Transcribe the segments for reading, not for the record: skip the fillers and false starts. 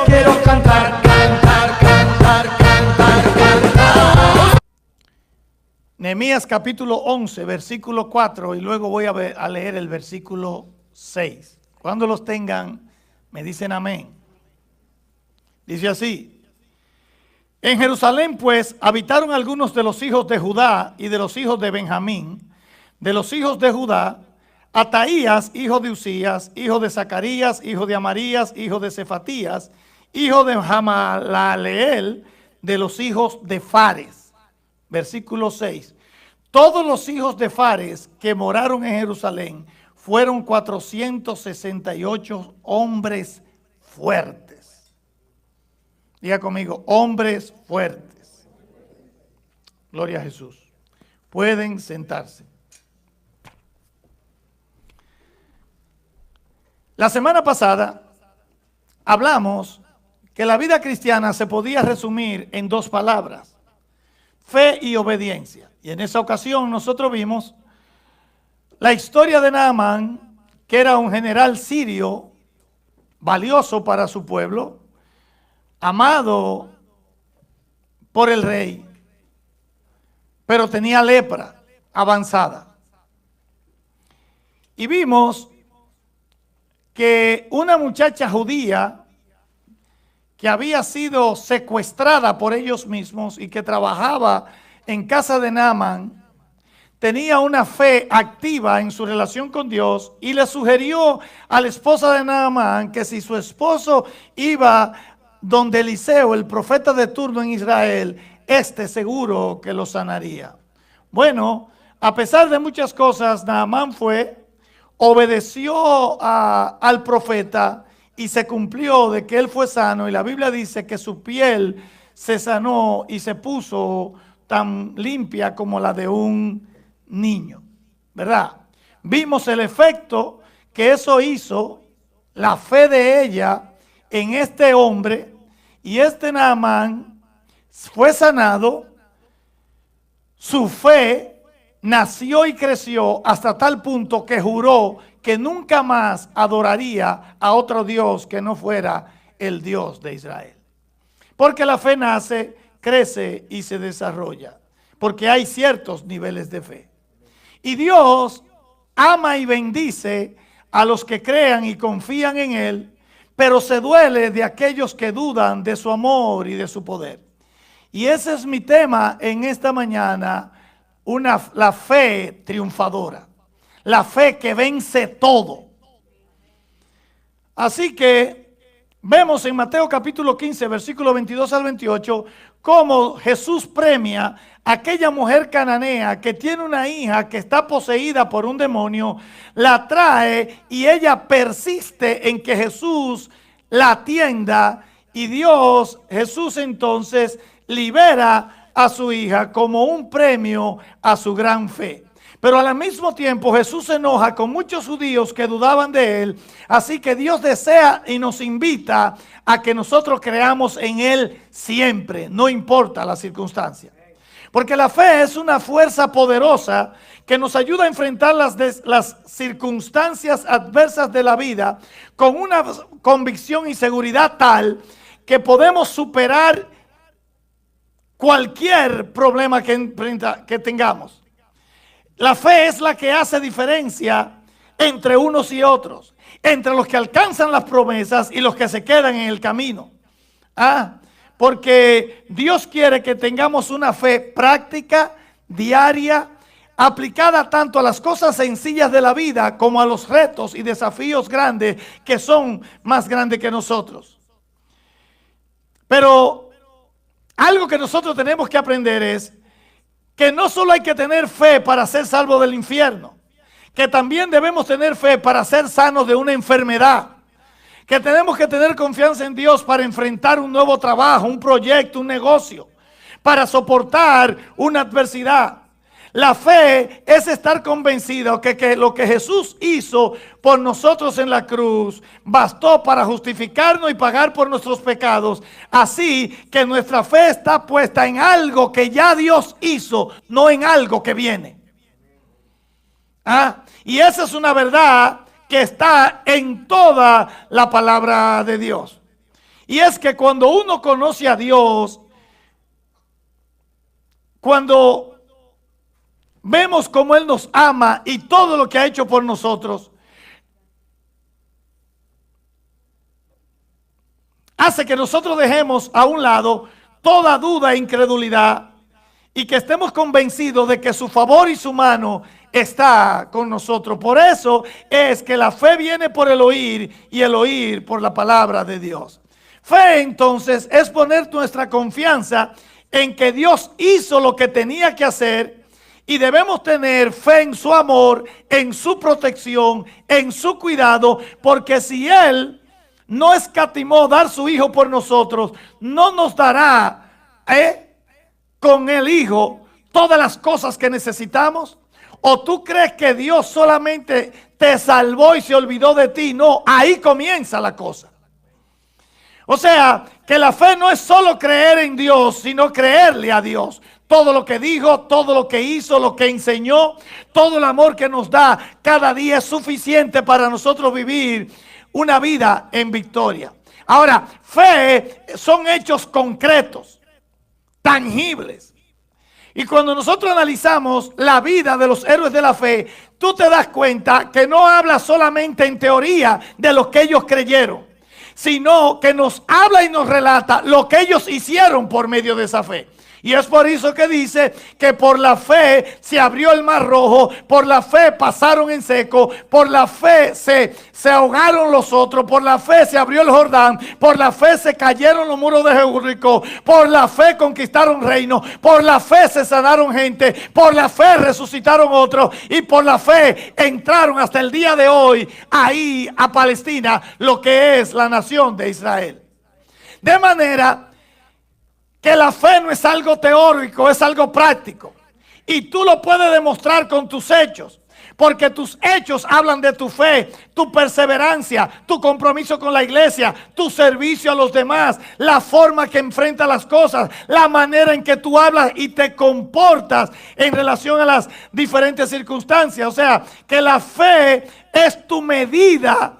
quiero cantar, cantar, cantar, cantar, cantar. Nehemías capítulo 11, versículo 4, y luego voy a leer el versículo 6. Cuando los tengan, me dicen amén. Dice así: en Jerusalén pues habitaron algunos de los hijos de Judá y de los hijos de Benjamín. De los hijos de Judá, Ataías, hijo de Usías, hijo de Zacarías, hijo de Amarías, hijo de Cefatías, hijo de Jamalaleel, de los hijos de Fares. Versículo 6. Todos los hijos de Fares que moraron en Jerusalén fueron 468 hombres fuertes. Diga conmigo, hombres fuertes. Gloria a Jesús. Pueden sentarse. La semana pasada hablamos que la vida cristiana se podía resumir en dos palabras: fe y obediencia. Y en esa ocasión nosotros vimos la historia de Naamán, que era un general sirio valioso para su pueblo, amado por el rey, pero tenía lepra avanzada. Y vimos que una muchacha judía que había sido secuestrada por ellos mismos y que trabajaba en casa de Naamán, tenía una fe activa en su relación con Dios y le sugirió a la esposa de Naamán que si su esposo iba donde Eliseo, el profeta de turno en Israel, seguro que lo sanaría. Bueno, a pesar de muchas cosas, Naamán obedeció al profeta y se cumplió de que él fue sano, y la Biblia dice que su piel se sanó y se puso tan limpia como la de un niño, ¿verdad? Vimos el efecto que eso hizo, la fe de ella en este hombre, y Naamán fue sanado. Su fe nació y creció hasta tal punto que juró que nunca más adoraría a otro Dios que no fuera el Dios de Israel. Porque la fe nace, crece y se desarrolla, porque hay ciertos niveles de fe. Y Dios ama y bendice a los que crean y confían en Él, pero se duele de aquellos que dudan de su amor y de su poder. Y ese es mi tema en esta mañana, la fe triunfadora, la fe que vence todo. Así que vemos en Mateo capítulo 15, versículo 22 al 28, cómo Jesús premia a aquella mujer cananea que tiene una hija que está poseída por un demonio, la trae y ella persiste en que Jesús la atienda, y Jesús entonces libera a su hija como un premio a su gran fe. Pero al mismo tiempo Jesús se enoja con muchos judíos que dudaban de Él. Así que Dios desea y nos invita a que nosotros creamos en Él siempre, no importa la circunstancia. Porque la fe es una fuerza poderosa que nos ayuda a enfrentar las circunstancias adversas de la vida con una convicción y seguridad tal que podemos superar cualquier problema que tengamos. La fe es la que hace diferencia entre unos y otros, entre los que alcanzan las promesas y los que se quedan en el camino. Porque Dios quiere que tengamos una fe práctica, diaria, aplicada tanto a las cosas sencillas de la vida como a los retos y desafíos grandes que son más grandes que nosotros. Pero algo que nosotros tenemos que aprender es que no solo hay que tener fe para ser salvo del infierno, que también debemos tener fe para ser sanos de una enfermedad, que tenemos que tener confianza en Dios para enfrentar un nuevo trabajo, un proyecto, un negocio, para soportar una adversidad. La fe es estar convencido que lo que Jesús hizo por nosotros en la cruz bastó para justificarnos y pagar por nuestros pecados. Así que nuestra fe está puesta en algo que ya Dios hizo, no en algo que viene. Y esa es una verdad que está en toda la palabra de Dios. Y es que cuando uno conoce a Dios, cuando vemos cómo Él nos ama y todo lo que ha hecho por nosotros, hace que nosotros dejemos a un lado toda duda e incredulidad y que estemos convencidos de que su favor y su mano está con nosotros. Por eso es que la fe viene por el oír y el oír por la palabra de Dios. Fe entonces es poner nuestra confianza en que Dios hizo lo que tenía que hacer y debemos tener fe en su amor, en su protección, en su cuidado, porque si Él no escatimó dar su Hijo por nosotros, no nos dará con el Hijo todas las cosas que necesitamos. ¿O tú crees que Dios solamente te salvó y se olvidó de ti? No, ahí comienza la cosa. O sea, que la fe no es solo creer en Dios, sino creerle a Dios. Todo lo que dijo, todo lo que hizo, lo que enseñó, todo el amor que nos da cada día es suficiente para nosotros vivir una vida en victoria. Ahora, fe son hechos concretos, tangibles. Y cuando nosotros analizamos la vida de los héroes de la fe, tú te das cuenta que no habla solamente en teoría de lo que ellos creyeron, sino que nos habla y nos relata lo que ellos hicieron por medio de esa fe. Y es por eso que dice que por la fe se abrió el mar rojo, por la fe pasaron en seco, por la fe se ahogaron los otros, por la fe se abrió el Jordán, por la fe se cayeron los muros de Jericó, por la fe conquistaron reinos, por la fe se sanaron gente, por la fe resucitaron otros y por la fe entraron hasta el día de hoy ahí a Palestina, lo que es la nación de Israel. De manera que la fe no es algo teórico, es algo práctico. Y tú lo puedes demostrar con tus hechos. Porque tus hechos hablan de tu fe, tu perseverancia, tu compromiso con la iglesia, tu servicio a los demás, la forma que enfrentas las cosas, la manera en que tú hablas y te comportas en relación a las diferentes circunstancias. O sea, que la fe es tu medida.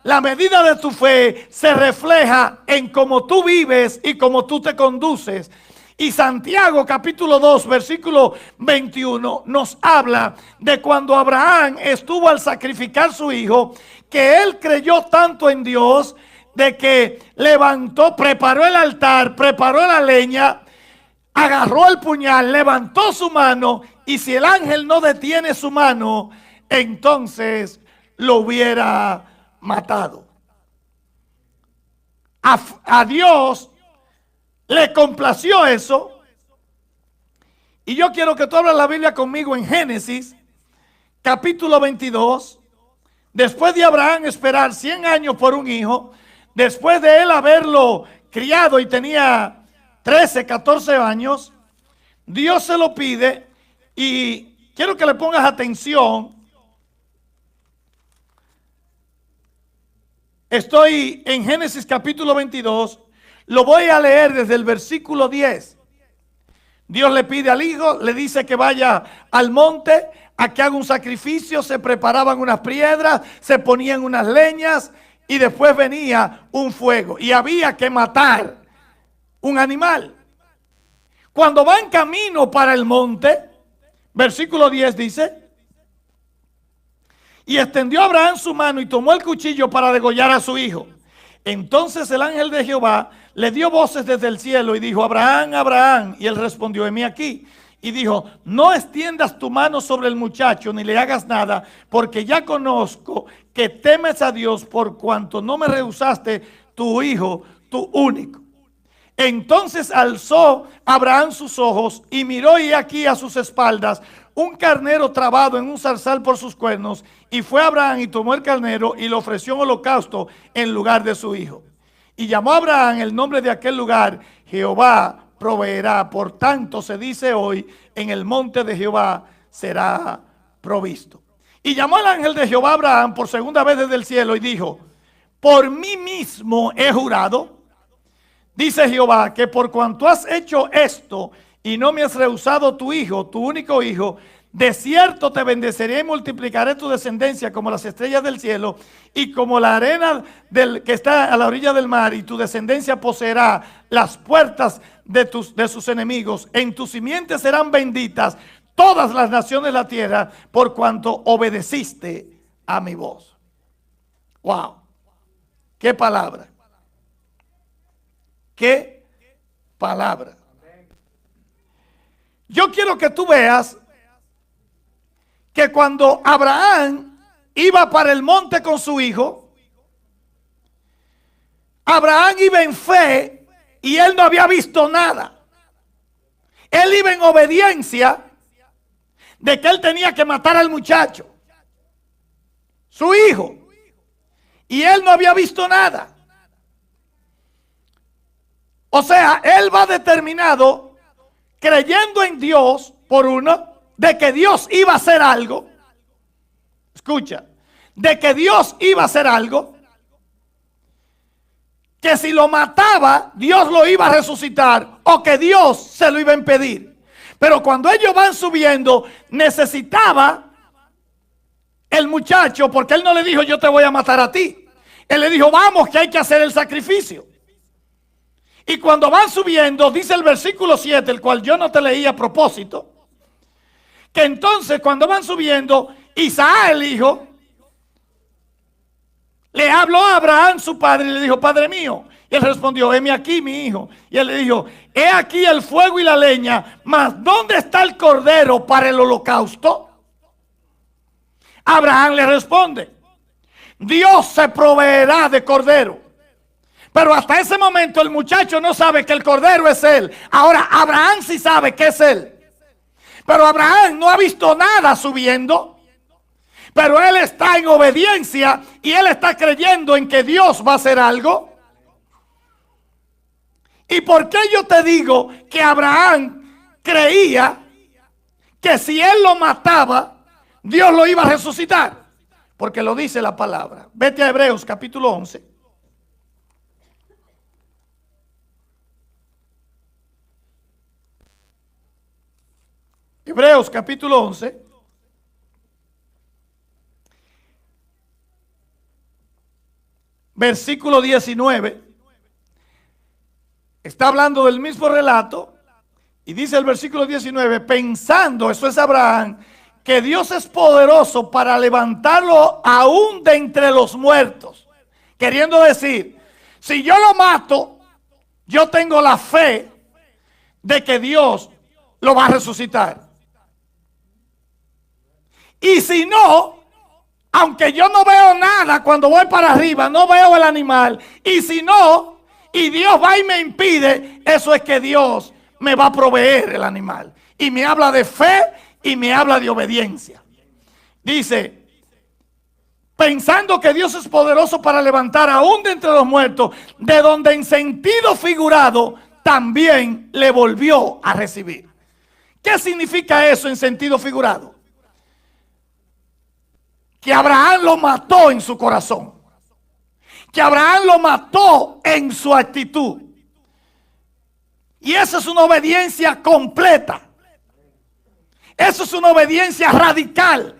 La medida de tu fe se refleja en cómo tú vives y cómo tú te conduces. Y Santiago capítulo 2 versículo 21 nos habla de cuando Abraham estuvo al sacrificar su hijo, que él creyó tanto en Dios de que levantó, preparó el altar, preparó la leña, agarró el puñal, levantó su mano y si el ángel no detiene su mano, entonces lo hubiera matado. A Dios le complació eso. Y yo quiero que tú abras la Biblia conmigo en Génesis capítulo 22. Después de Abraham esperar 100 años por un hijo, después de él haberlo criado y tenía 13, 14 años, Dios se lo pide y quiero que le pongas atención. Estoy en Génesis capítulo 22, lo voy a leer desde el versículo 10. Dios le pide al hijo, le dice que vaya al monte, a que haga un sacrificio, se preparaban unas piedras, se ponían unas leñas y después venía un fuego y había que matar un animal. Cuando va en camino para el monte, versículo 10 dice: y extendió Abraham su mano y tomó el cuchillo para degollar a su hijo. Entonces el ángel de Jehová le dio voces desde el cielo y dijo: Abraham, Abraham. Y él respondió: heme aquí. Y dijo: no extiendas tu mano sobre el muchacho ni le hagas nada, porque ya conozco que temes a Dios por cuanto no me rehusaste tu hijo, tu único. Entonces alzó Abraham sus ojos y miró, y aquí a sus espaldas un carnero trabado en un zarzal por sus cuernos, y fue Abraham y tomó el carnero y lo ofreció en holocausto en lugar de su hijo. Y llamó a Abraham el nombre de aquel lugar: Jehová proveerá. Por tanto se dice hoy: en el monte de Jehová será provisto. Y llamó al ángel de Jehová a Abraham por segunda vez desde el cielo y dijo: por mí mismo he jurado, dice Jehová, que por cuanto has hecho esto y no me has rehusado tu hijo, tu único hijo, de cierto te bendeciré y multiplicaré tu descendencia como las estrellas del cielo y como la arena que está a la orilla del mar, y tu descendencia poseerá las puertas de sus enemigos. En tu simiente serán benditas todas las naciones de la tierra, por cuanto obedeciste a mi voz. Wow, qué palabra, qué palabra. Yo quiero que tú veas que cuando Abraham iba para el monte con su hijo, Abraham iba en fe y él no había visto nada. Él iba en obediencia de que él tenía que matar al muchacho, su hijo, y él no había visto nada. O sea, él va determinado, creyendo en Dios, por uno, de que Dios iba a hacer algo. Escucha, de que Dios iba a hacer algo, que si lo mataba, Dios lo iba a resucitar, o que Dios se lo iba a impedir. Pero cuando ellos van subiendo, necesitaba el muchacho, porque él no le dijo yo te voy a matar a ti. Él le dijo vamos que hay que hacer el sacrificio. Y cuando van subiendo, dice el versículo 7, el cual yo no te leí a propósito, que entonces cuando van subiendo, Isaac el hijo le habló a Abraham su padre y le dijo, padre mío. Y él respondió, heme aquí mi hijo. Y él le dijo, he aquí el fuego y la leña, mas ¿dónde está el cordero para el holocausto? Abraham le responde, Dios se proveerá de cordero. Pero hasta ese momento el muchacho no sabe que el cordero es él. Ahora Abraham sí sabe que es él. Pero Abraham no ha visto nada subiendo. Pero él está en obediencia y él está creyendo en que Dios va a hacer algo. ¿Y por qué yo te digo que Abraham creía que si él lo mataba, Dios lo iba a resucitar? Porque lo dice la palabra. Vete a Hebreos capítulo 11. Hebreos capítulo 11. Versículo 19. Está hablando del mismo relato. Y dice el versículo 19, pensando, eso es Abraham, que Dios es poderoso para levantarlo aún de entre los muertos. Queriendo decir, si yo lo mato, yo tengo la fe de que Dios lo va a resucitar. Y si no, aunque yo no veo nada cuando voy para arriba, no veo el animal, y si no, y Dios va y me impide, eso es que Dios me va a proveer el animal. Y me habla de fe y me habla de obediencia. Dice, pensando que Dios es poderoso para levantar aún de entre los muertos, de donde en sentido figurado también le volvió a recibir. ¿Qué significa eso en sentido figurado? Que Abraham lo mató en su corazón. Que Abraham lo mató en su actitud. Y eso es una obediencia completa. Eso es una obediencia radical.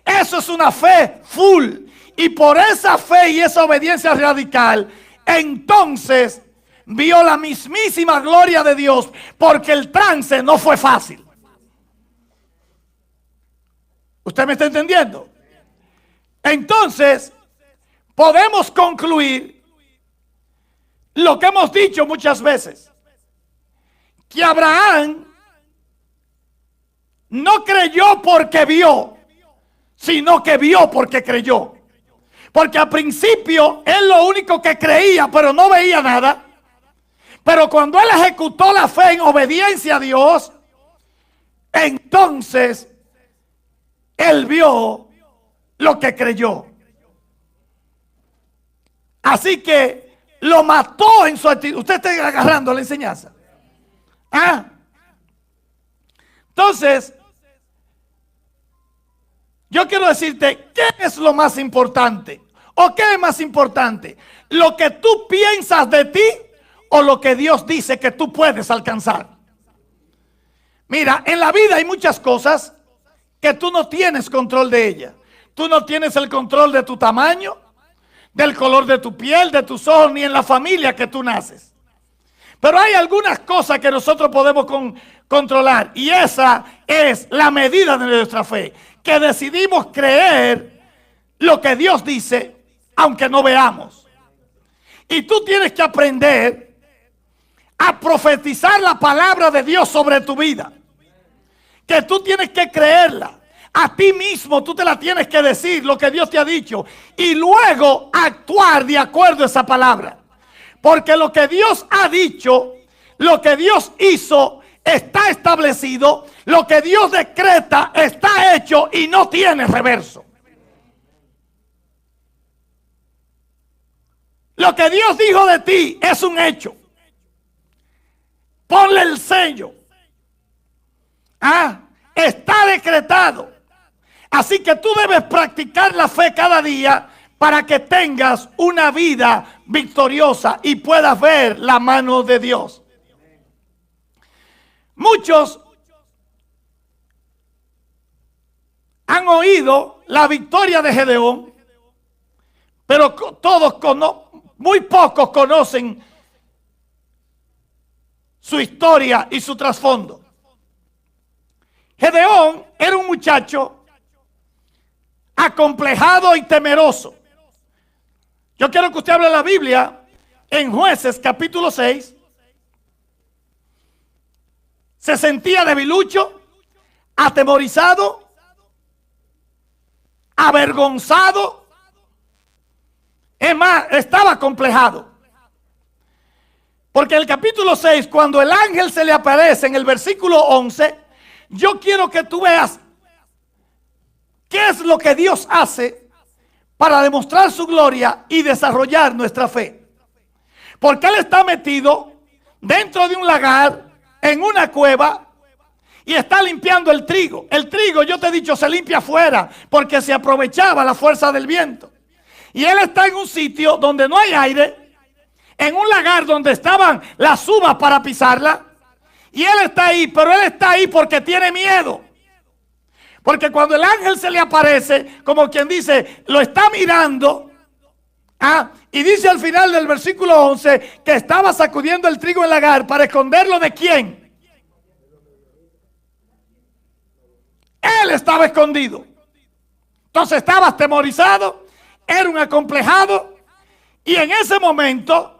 Eso es una fe full. Y por esa fe y esa obediencia radical, entonces vio la mismísima gloria de Dios, porque el trance no fue fácil. ¿Usted me está entendiendo? Entonces, podemos concluir lo que hemos dicho muchas veces, que Abraham no creyó porque vio, sino que vio porque creyó. Porque al principio él lo único que creía, pero no veía nada. Pero cuando él ejecutó la fe en obediencia a Dios, entonces él vio lo que creyó. Así que lo mató en su actitud. Usted está agarrando la enseñanza. ¿Ah? Entonces, yo quiero decirte, ¿qué es lo más importante? ¿O qué es más importante? ¿Lo que tú piensas de ti o lo que Dios dice que tú puedes alcanzar? Mira, en la vida hay muchas cosas que tú no tienes control de ella. Tú no tienes el control de tu tamaño, del color de tu piel, de tus ojos, ni en la familia que tú naces. Pero hay algunas cosas que nosotros podemos controlar, y esa es la medida de nuestra fe, que decidimos creer lo que Dios dice, aunque no veamos. Y tú tienes que aprender a profetizar la palabra de Dios sobre tu vida, que tú tienes que creerla. A ti mismo tú te la tienes que decir, lo que Dios te ha dicho, y luego actuar de acuerdo a esa palabra. Porque lo que Dios ha dicho, lo que Dios hizo, está establecido. Lo que Dios decreta está hecho y no tiene reverso. Lo que Dios dijo de ti es un hecho. Ponle el sello. Está decretado. Así que tú debes practicar la fe cada día para que tengas una vida victoriosa y puedas ver la mano de Dios. Muchos han oído la victoria de Gedeón, pero muy pocos conocen su historia y su trasfondo. Gedeón era un muchacho acomplejado y temeroso. Yo quiero que usted hable la Biblia en Jueces capítulo 6. Se sentía debilucho, atemorizado, avergonzado. Es más, estaba acomplejado. Porque en el capítulo 6, cuando el ángel se le aparece en el versículo 11, yo quiero que tú veas qué es lo que Dios hace para demostrar su gloria y desarrollar nuestra fe. Porque Él está metido dentro de un lagar, en una cueva, y está limpiando el trigo. El trigo, yo te he dicho, se limpia afuera porque se aprovechaba la fuerza del viento. Y Él está en un sitio donde no hay aire, en un lagar donde estaban las uvas para pisarla. Y Él está ahí, pero Él está ahí porque tiene miedo. Porque cuando el ángel se le aparece, como quien dice, lo está mirando. Y dice al final del versículo 11 que estaba sacudiendo el trigo en el lagar para esconderlo de quién. Él estaba escondido. Entonces estaba atemorizado, era un acomplejado. Y en ese momento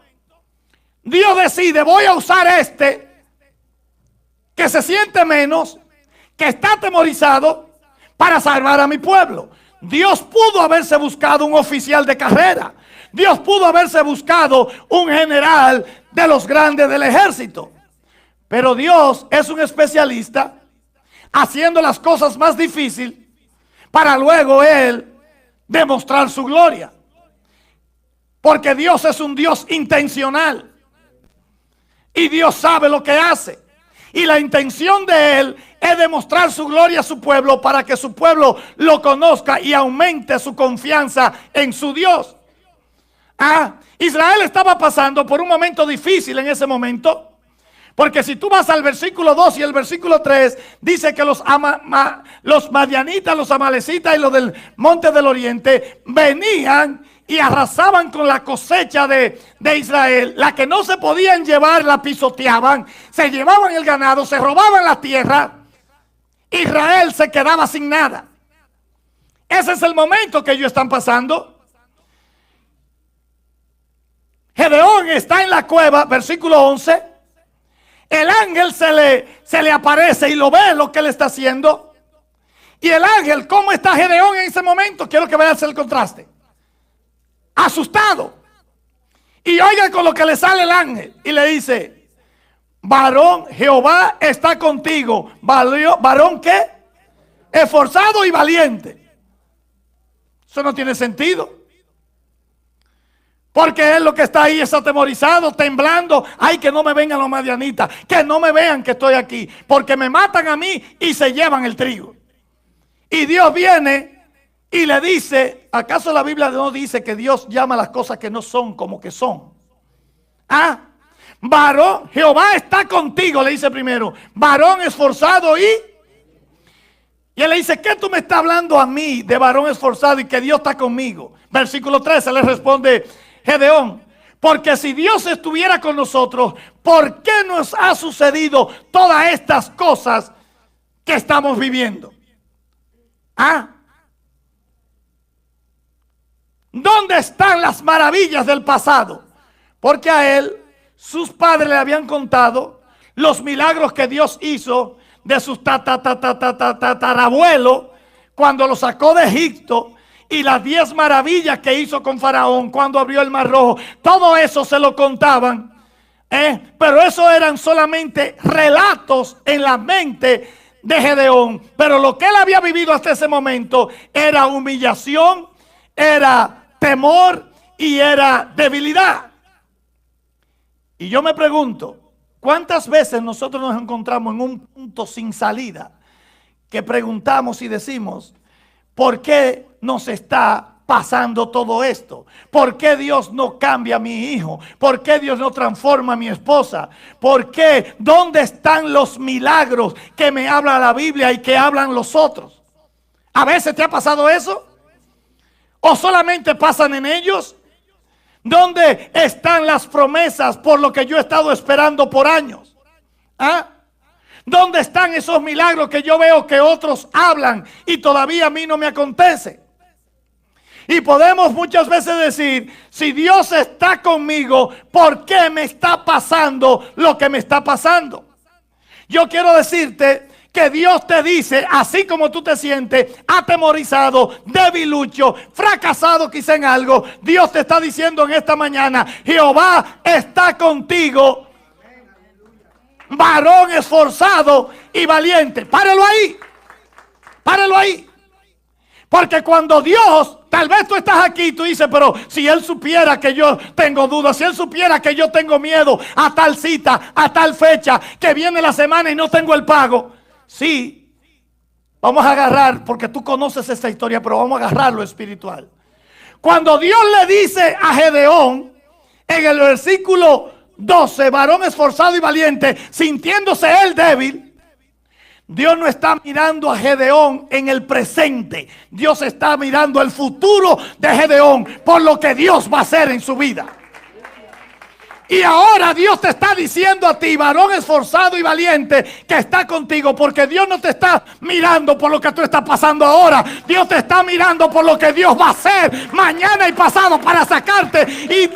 Dios decide, voy a usar que se siente menos, que está atemorizado, para salvar a mi pueblo. Dios pudo haberse buscado un oficial de carrera. Dios pudo haberse buscado un general de los grandes del ejército. Pero Dios es un especialista haciendo las cosas más difíciles para luego Él demostrar su gloria. Porque Dios es un Dios intencional. Y Dios sabe lo que hace. Y la intención de Él es demostrar su gloria a su pueblo para que su pueblo lo conozca y aumente su confianza en su Dios. Israel estaba pasando por un momento difícil en ese momento. Porque si tú vas al versículo 2 y el versículo 3, dice que los madianitas, los amalecitas y los del monte del oriente venían y arrasaban con la cosecha de Israel. La que no se podían llevar la pisoteaban, se llevaban el ganado, se robaban la tierra. Israel se quedaba sin nada. Ese es el momento que ellos están pasando. Gedeón está en la cueva, versículo 11. El ángel se le aparece y lo ve lo que él está haciendo. Y el ángel, ¿cómo está Gedeón en ese momento? Quiero que veas el contraste. Asustado. Y oiga con lo que le sale el ángel. Y le dice, varón, Jehová está contigo. ¿Varón qué? Esforzado y valiente. Eso no tiene sentido. Porque él lo que está ahí es atemorizado, temblando. Ay, que no me vengan los madianitas. Que no me vean que estoy aquí. Porque me matan a mí y se llevan el trigo. Y Dios viene y le dice, ¿acaso la Biblia no dice que Dios llama las cosas que no son como que son? Varón, Jehová está contigo, le dice primero. Varón esforzado y Y él le dice, ¿qué tú me estás hablando a mí de varón esforzado y que Dios está conmigo? Versículo 13 le responde Gedeón, porque si Dios estuviera con nosotros, ¿por qué nos ha sucedido todas estas cosas que estamos viviendo? ¿Ah? ¿Dónde están las maravillas del pasado? Porque a él, sus padres le habían contado los milagros que Dios hizo de sus tatarabuelos cuando lo sacó de Egipto, y las 10 maravillas que hizo con Faraón cuando abrió el Mar Rojo. Todo eso se lo contaban, pero eso eran solamente relatos en la mente de Gedeón. Pero lo que él había vivido hasta ese momento era humillación, era temor y era debilidad. Y yo me pregunto, ¿cuántas veces nosotros nos encontramos en un punto sin salida que preguntamos y decimos, ¿por qué nos está pasando todo esto? ¿Por qué Dios no cambia a mi hijo? ¿Por qué Dios no transforma a mi esposa? ¿Por qué? ¿Dónde están los milagros que me habla la Biblia y que hablan los otros? ¿A veces te ha pasado eso? ¿O solamente pasan en ellos? ¿Dónde están las promesas por lo que yo he estado esperando por años? ¿Ah? ¿Dónde están esos milagros que yo veo que otros hablan y todavía a mí no me acontece? Y podemos muchas veces decir, si Dios está conmigo, ¿por qué me está pasando lo que me está pasando? Yo quiero decirte que Dios te dice, así como tú te sientes atemorizado, debilucho, fracasado quizá en algo, Dios te está diciendo en esta mañana, Jehová está contigo, varón esforzado y valiente. Páralo ahí, páralo ahí. Porque cuando Dios, tal vez tú estás aquí y tú dices, pero si Él supiera que yo tengo dudas, si Él supiera que yo tengo miedo a tal cita, a tal fecha, que viene la semana y no tengo el pago. Sí, vamos a agarrar, porque tú conoces esta historia, pero vamos a agarrar lo espiritual. Cuando Dios le dice a Gedeón, en el versículo 12, varón esforzado y valiente, sintiéndose él débil, Dios no está mirando a Gedeón en el presente. Dios está mirando el futuro de Gedeón por lo que Dios va a hacer en su vida. Y ahora Dios te está diciendo a ti, varón esforzado y valiente, que está contigo, porque Dios no te está mirando por lo que tú estás pasando ahora. Dios te está mirando por lo que Dios va a hacer mañana y pasado para sacarte y...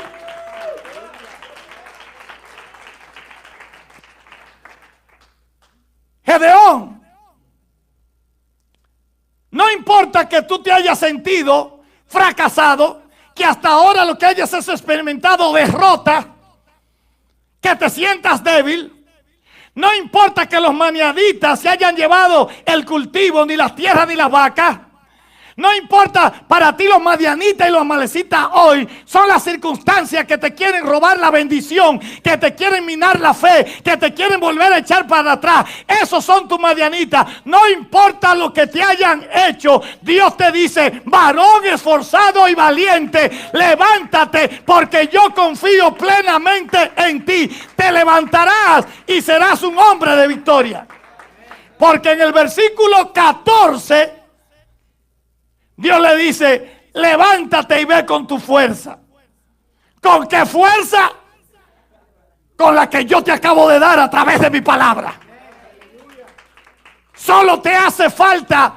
Gedeón, no importa que tú te hayas sentido fracasado, que hasta ahora lo que hayas es experimentado derrota, que te sientas débil, no importa que los maniaditas se hayan llevado el cultivo, ni las tierras, ni las vacas. No importa, para ti los madianitas y los amalecitas hoy son las circunstancias que te quieren robar la bendición, que te quieren minar la fe, que te quieren volver a echar para atrás. Esos son tus madianitas. No importa lo que te hayan hecho, Dios te dice, varón esforzado y valiente, levántate porque yo confío plenamente en ti. Te levantarás y serás un hombre de victoria. Porque en el versículo 14... Dios le dice, levántate y ve con tu fuerza. ¿Con qué fuerza? Con la que yo te acabo de dar a través de mi palabra. Solo te hace falta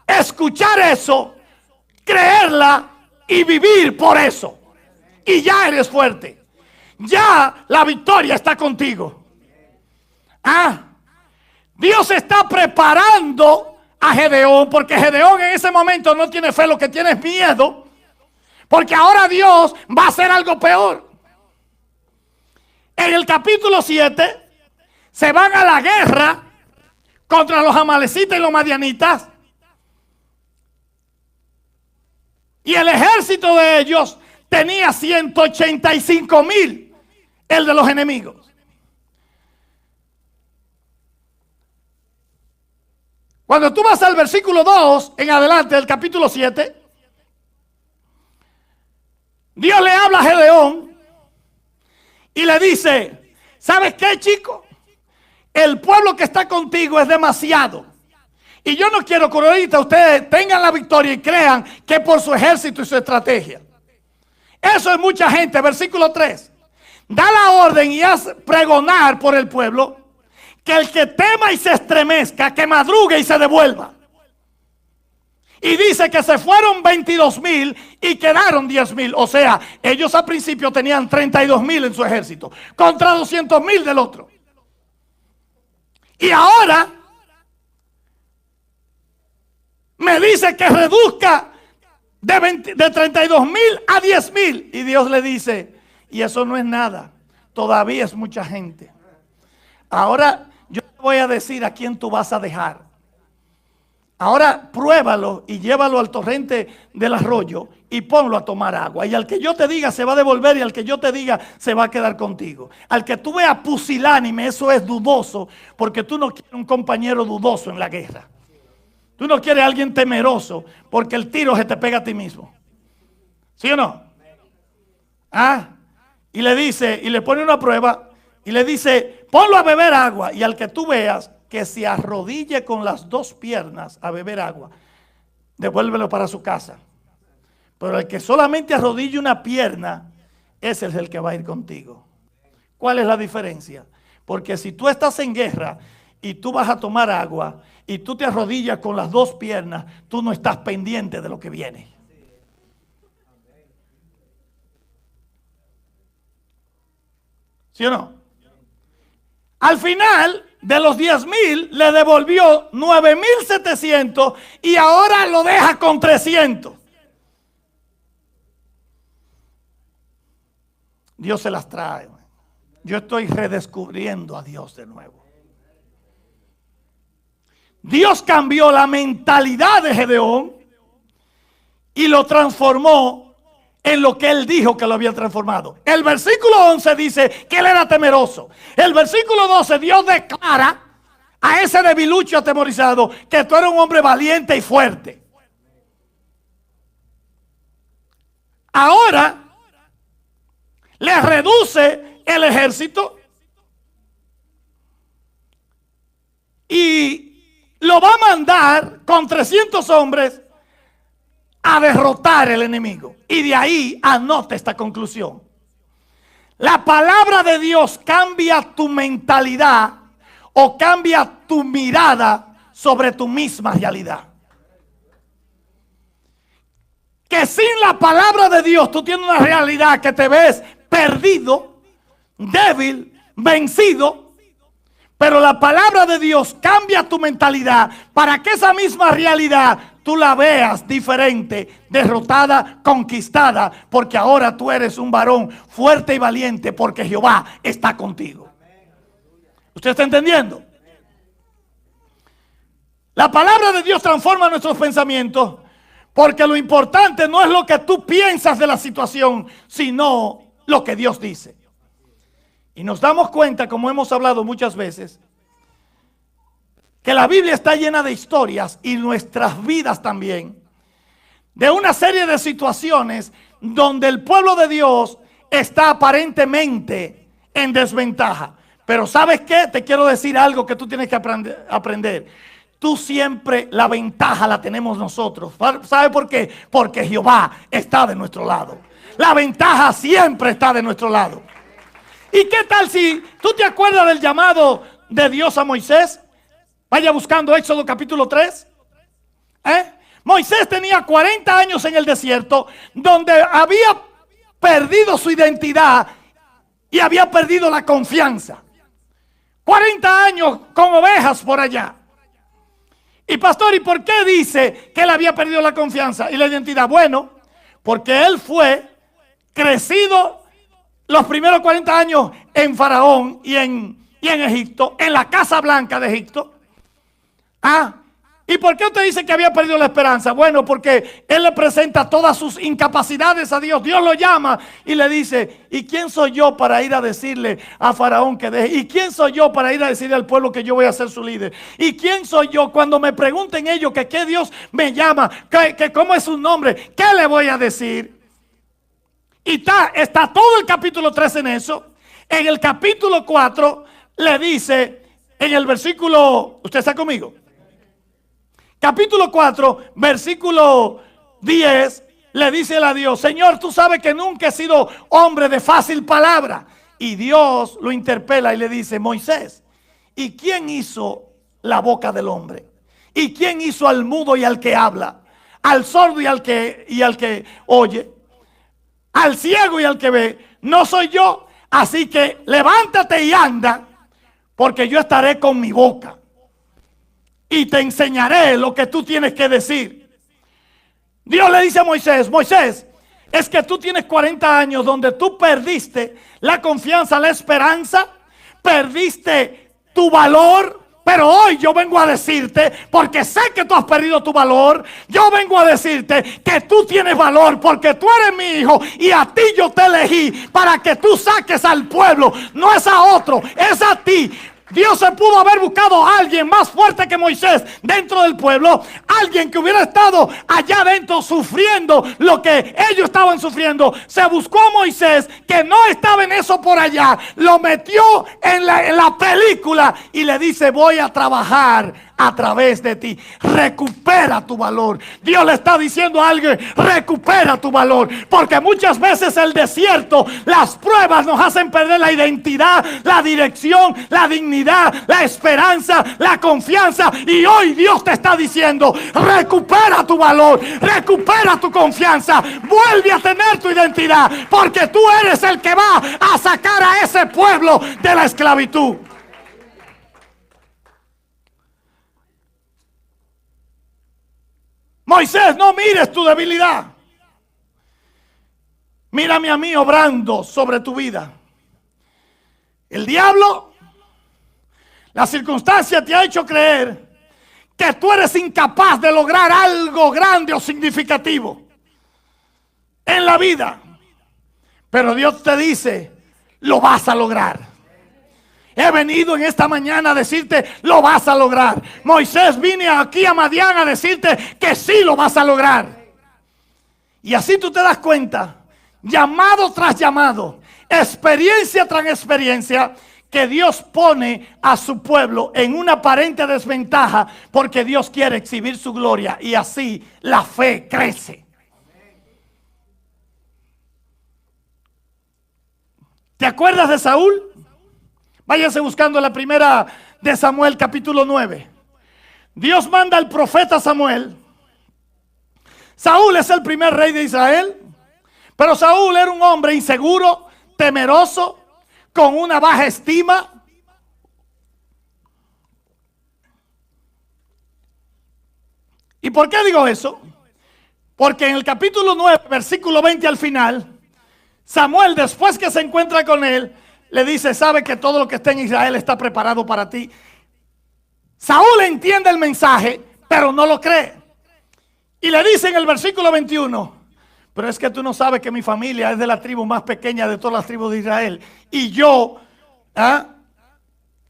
escuchar eso, creerla y vivir por eso. Y ya eres fuerte. Ya la victoria está contigo. Dios está preparando a Gedeón, porque Gedeón en ese momento no tiene fe, lo que tiene es miedo, porque ahora Dios va a hacer algo peor. En el capítulo 7 se van a la guerra contra los amalecitas y los madianitas, y el ejército de ellos tenía 185,000, el de los enemigos. Cuando tú vas al versículo 2 en adelante del capítulo 7, Dios le habla a Gedeón y le dice, ¿sabes qué, chico? El pueblo que está contigo es demasiado Y yo no quiero que ahorita ustedes tengan la victoria y crean que por su ejército y su estrategia. Eso es mucha gente. Versículo 3. Da la orden y haz pregonar por el pueblo que el que tema y se estremezca, que madrugue y se devuelva. Y dice que se fueron 22,000 y quedaron 10,000. O sea, ellos al principio tenían 32,000 en su ejército contra 200,000 del otro. Y ahora me dice que reduzca de 32,000 a 10,000. Y Dios le dice, y eso no es nada, todavía es mucha gente. Ahora yo te voy a decir a quién tú vas a dejar. Ahora pruébalo y llévalo al torrente del arroyo y ponlo a tomar agua. Y al que yo te diga se va a devolver, y al que yo te diga se va a quedar contigo. Al que tú veas pusilánime, eso es dudoso, porque tú no quieres un compañero dudoso en la guerra. Tú no quieres a alguien temeroso, porque el tiro se te pega a ti mismo. ¿Sí o no? Ah, y le dice, y le pone una prueba, y le dice, ponlo a beber agua. Y al que tú veas que se arrodille con las dos piernas a beber agua, devuélvelo para su casa. Pero el que solamente arrodille una pierna, ese es el que va a ir contigo. ¿Cuál es la diferencia? Porque si tú estás en guerra y tú vas a tomar agua y tú te arrodillas con las dos piernas, tú no estás pendiente de lo que viene. ¿Sí o no? Al final de los 10,000 le devolvió 9,700 y ahora lo deja con 300. Dios se las trae. Yo estoy redescubriendo a Dios de nuevo. Dios cambió la mentalidad de Gedeón y lo transformó en lo que él dijo que lo había transformado. El versículo 11 dice que él era temeroso. El versículo 12, Dios declara a ese debilucho atemorizado que tú eres un hombre valiente y fuerte. Ahora le reduce el ejército y lo va a mandar con 300 hombres a derrotar el enemigo. Y de ahí anota esta conclusión. La palabra de Dios cambia tu mentalidad o cambia tu mirada sobre tu misma realidad. Que sin la palabra de Dios tú tienes una realidad que te ves perdido, débil, vencido. Pero la palabra de Dios cambia tu mentalidad para que esa misma realidad tú la veas diferente, derrotada, conquistada, porque ahora tú eres un varón fuerte y valiente porque Jehová está contigo. ¿Usted está entendiendo? La palabra de Dios transforma nuestros pensamientos, porque lo importante no es lo que tú piensas de la situación, sino lo que Dios dice. Y nos damos cuenta, como hemos hablado muchas veces, que la Biblia está llena de historias, y nuestras vidas también, de una serie de situaciones donde el pueblo de Dios está aparentemente en desventaja. Pero ¿sabes qué? Te quiero decir algo que tú tienes que aprender. Tú siempre la ventaja la tenemos nosotros. ¿Sabe por qué? Porque Jehová está de nuestro lado. La ventaja siempre está de nuestro lado. ¿Y qué tal si tú te acuerdas del llamado de Dios a Moisés? Vaya buscando Éxodo capítulo 3. Moisés tenía 40 años en el desierto, donde había perdido su identidad y había perdido la confianza. 40 años con ovejas por allá. Y pastor, ¿y por qué dice que él había perdido la confianza y la identidad? Bueno, porque él fue crecido los primeros 40 años en Faraón y en Egipto, en la Casa Blanca de Egipto. ¿Y por qué usted dice que había perdido la esperanza? Bueno, porque él le presenta todas sus incapacidades a Dios. Dios lo llama y le dice, ¿y quién soy yo para ir a decirle a Faraón que deje? ¿Y quién soy yo para ir a decirle al pueblo que yo voy a ser su líder? ¿Y quién soy yo cuando me pregunten ellos que qué Dios me llama, que cómo es su nombre? ¿Qué le voy a decir? Y está todo el capítulo 3 en eso. En el capítulo 4 le dice, en el versículo, ¿usted está conmigo? capítulo 4, versículo 10, le dice él a Dios: Señor, tú sabes que nunca he sido hombre de fácil palabra. Y Dios lo interpela y le dice: Moisés, ¿y quién hizo la boca del hombre? ¿Y quién hizo al mudo y al que habla? Al sordo y al que oye, al ciego y al que ve. ¿No soy yo? Así que levántate y anda, porque yo estaré con mi boca y te enseñaré lo que tú tienes que decir. Dios le dice a Moisés: Moisés, es que tú tienes 40 años donde tú perdiste la confianza, la esperanza, perdiste tu valor. Pero hoy yo vengo a decirte, porque sé que tú has perdido tu valor, yo vengo a decirte que tú tienes valor, porque tú eres mi hijo y a ti yo te elegí para que tú saques al pueblo. No es a otro, es a ti. Dios se pudo haber buscado a alguien más fuerte que Moisés dentro del pueblo, alguien que hubiera estado allá adentro sufriendo lo que ellos estaban sufriendo. Se buscó a Moisés, que no estaba en eso por allá, lo metió en la película y le dice: voy a trabajar a través de ti. Recupera tu valor. Dios le está diciendo a alguien: recupera tu valor, porque muchas veces el desierto, las pruebas nos hacen perder la identidad, la dirección, la dignidad, la esperanza, la confianza. Y hoy Dios te está diciendo: recupera tu valor, recupera tu confianza, vuelve a tener tu identidad, porque tú eres el que va a sacar a ese pueblo de la esclavitud. Moisés, no mires tu debilidad. Mírame a mí obrando sobre tu vida. El diablo, la circunstancia te ha hecho creer que tú eres incapaz de lograr algo grande o significativo en la vida. Pero Dios te dice: lo vas a lograr. He venido en esta mañana a decirte: lo vas a lograr. Moisés vine aquí a Madián a decirte que sí lo vas a lograr. Y así tú te das cuenta, llamado tras llamado, experiencia tras experiencia, que Dios pone a su pueblo en una aparente desventaja, porque Dios quiere exhibir su gloria, y así la fe crece. ¿Te acuerdas de Saúl? Váyase buscando la primera de Samuel, capítulo 9. Dios manda al profeta Samuel. Saúl es el primer rey de Israel, pero Saúl era un hombre inseguro, temeroso, con una baja estima. ¿Y por qué digo eso? Porque en el capítulo 9, versículo 20 al final, Samuel, después que se encuentra con él, le dice: sabe que todo lo que está en Israel está preparado para ti. Saúl entiende el mensaje, pero no lo cree. Y le dice en el versículo 21: pero es que tú no sabes que mi familia es de la tribu más pequeña de todas las tribus de Israel. Y yo,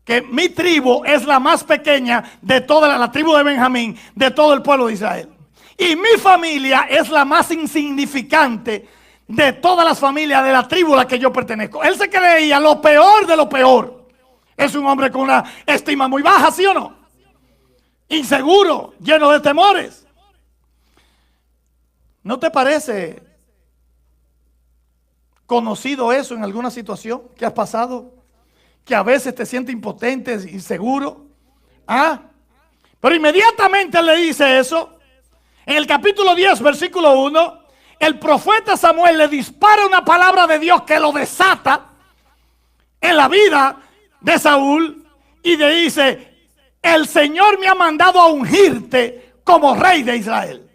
que mi tribu es la más pequeña de toda la tribu de Benjamín, de todo el pueblo de Israel. Y mi familia es la más insignificante de todas las familias de la tribu a la que yo pertenezco. Él se creía lo peor de lo peor. Es un hombre con una estima muy baja, ¿sí o no? Inseguro, lleno de temores. ¿No te parece conocido eso en alguna situación que has pasado? Que a veces te sientes impotente, inseguro. Pero inmediatamente le dice eso. En el capítulo 10, versículo 1, el profeta Samuel le dispara una palabra de Dios que lo desata en la vida de Saúl y le dice: el Señor me ha mandado a ungirte como rey de Israel.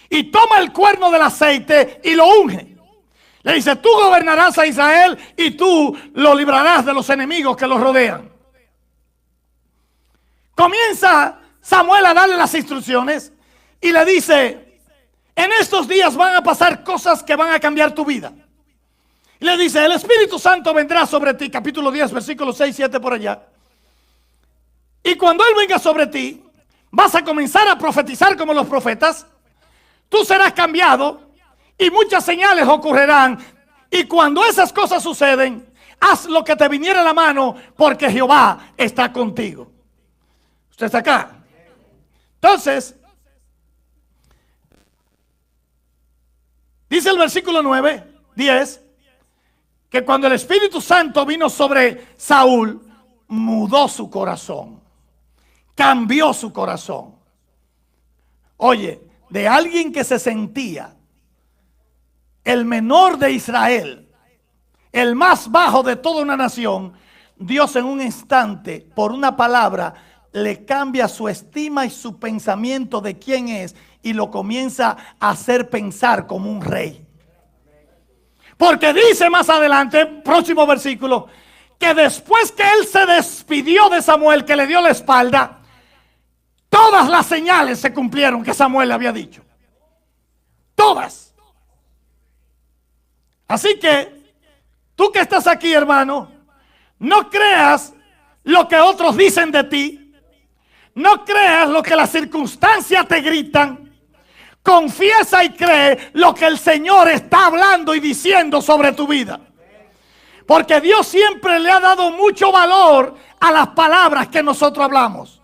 Y toma el cuerno del aceite y lo unge. Le dice: tú gobernarás a Israel y tú lo librarás de los enemigos que lo rodean. Comienza Samuel a darle las instrucciones y le dice: en estos días van a pasar cosas que van a cambiar tu vida. Y le dice: el Espíritu Santo vendrá sobre ti, capítulo 10, versículos 6, 7 por allá. Y cuando Él venga sobre ti, vas a comenzar a profetizar como los profetas. Tú serás cambiado y muchas señales ocurrirán. Y cuando esas cosas suceden, haz lo que te viniera a la mano, porque Jehová está contigo. ¿Usted está acá? Entonces, dice el versículo 9, 10, que cuando el Espíritu Santo vino sobre Saúl, mudó su corazón, cambió su corazón. Oye, de alguien que se sentía el menor de Israel, el más bajo de toda una nación, Dios en un instante, por una palabra, le cambia su estima y su pensamiento de quién es y lo comienza a hacer pensar como un rey. Porque dice más adelante, próximo versículo, que después que él se despidió de Samuel, que le dio la espalda, todas las señales se cumplieron que Samuel le había dicho. Todas. Así que, tú que estás aquí, hermano, no creas lo que otros dicen de ti. No creas lo que las circunstancias te gritan. Confiesa y cree lo que el Señor está hablando y diciendo sobre tu vida. Porque Dios siempre le ha dado mucho valor a las palabras que nosotros hablamos.